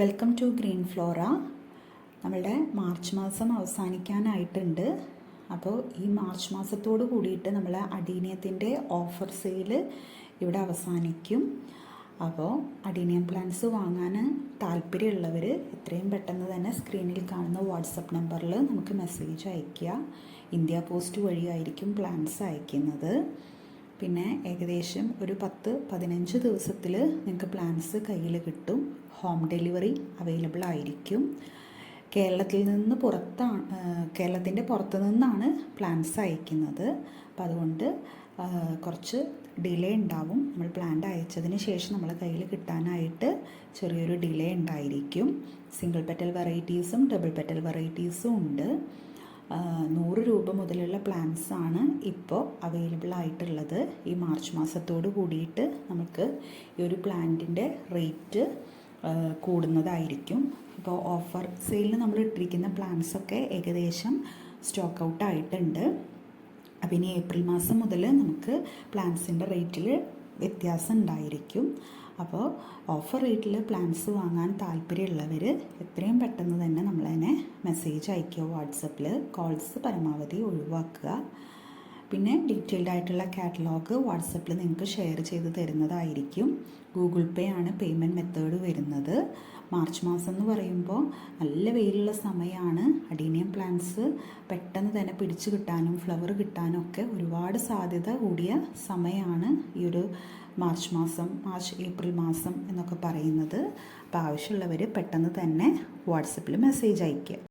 Welcome to Green Flora. നമ്മളുടെ March മാസം അവസാനിക്കാനായിട്ടുണ്ട്. അപ്പോൾ ഈ മാർച്ച് മാസത്തോട് കൂടിയിട്ട് നമ്മൾ അഡീനിയത്തിൻ്റെ ഓഫർ സെയിൽ ഇവിടെ അവസാനിക്കും. അപ്പോൾ അഡീനിയം പ്ലാന്റ്സ് വാങ്ങാൻ താല്പര്യമുള്ളവർ എത്രയും പെട്ടെന്ന് തന്നെ സ്ക്രീനിൽ കാണുന്ന വാട്സപ്പ് നമ്പറിൽ നമുക്ക് മെസ്സേജ് അയയ്ക്കുക. ഇന്ത്യ പോസ്റ്റ് വഴിയായിരിക്കും പ്ലാന്റ്സ് അയക്കുന്നത്. പിന്നെ ഏകദേശം ഒരു 10-15 ദിവസത്തിൽ നിങ്ങൾക്ക് പ്ലാന്റ്സ് കയ്യിൽ കിട്ടും. ഹോം ഡെലിവറി അവൈലബിൾ ആയിരിക്കും. കേരളത്തിൻ്റെ പുറത്തു നിന്നാണ് പ്ലാന്റ്സ് അയക്കുന്നത്. അപ്പോൾ അതുകൊണ്ട് കുറച്ച് ഡിലേ ഉണ്ടാവും. നമ്മൾ പ്ലാന്റ് അയച്ചതിന് ശേഷം നമ്മളെ കയ്യിൽ കിട്ടാനായിട്ട് ചെറിയൊരു ഡിലേ ഉണ്ടായിരിക്കും. സിംഗിൾ പെറ്റൽ വെറൈറ്റീസും ഡബിൾ പെറ്റൽ വെറൈറ്റീസും ഉണ്ട്. 100 രൂപ മുതലുള്ള പ്ലാൻസ് ആണ് ഇപ്പോൾ അവൈലബിൾ ആയിട്ടുള്ളത്. ഈ മാർച്ച് മാസത്തോട് കൂടിയിട്ട് നമുക്ക് ഈ ഒരു പ്ലാന്റിൻ്റെ റേറ്റ് കൂടുന്നതായിരിക്കും. ഇപ്പോൾ ഓഫർ സെയിലിന് നമ്മൾ ഇട്ടിരിക്കുന്ന പ്ലാൻസൊക്കെ ഏകദേശം സ്റ്റോക്ക് ഔട്ട് ആയിട്ടുണ്ട്. അപ്പോൾ ഇനി ഏപ്രിൽ മാസം മുതൽ നമുക്ക് പ്ലാൻസിൻ്റെ റേറ്റിൽ വ്യത്യാസം ഉണ്ടായിരിക്കും. അപ്പോൾ ഓഫർ റേറ്റിൽ പ്ലാൻസ് വാങ്ങാൻ താല്പര്യമുള്ളവർ എത്രയും പെട്ടെന്ന് തന്നെ നമ്മളതിനെ മെസ്സേജ് അയയ്ക്കുക. വാട്സപ്പിൽ കോൾസ് പരമാവധി ഒഴിവാക്കുക. പിന്നെ ഡീറ്റെയിൽഡ് ആയിട്ടുള്ള കാറ്റലോഗ് വാട്സപ്പിൽ നിങ്ങൾക്ക് ഷെയർ ചെയ്ത് തരുന്നതായിരിക്കും. ഗൂഗിൾ പേ ആണ് പേയ്മെൻറ്റ് മെത്തേഡ് വരുന്നത്. മാർച്ച് മാസം എന്ന് പറയുമ്പോൾ നല്ല വെയിലുള്ള സമയമാണ്. അഡീനിയം പ്ലാന്റ്സ് പെട്ടെന്ന് തന്നെ പിടിച്ചു കിട്ടാനും ഫ്ലവർ കിട്ടാനും ഒക്കെ ഒരുപാട് സാധ്യത കൂടിയ സമയമാണ് ഈ ഒരു മാർച്ച് ഏപ്രിൽ മാസം എന്നൊക്കെ പറയുന്നത്. അപ്പോൾ ആവശ്യമുള്ളവർ പെട്ടെന്ന് തന്നെ വാട്സപ്പിൽ മെസ്സേജ് അയയ്ക്കുക.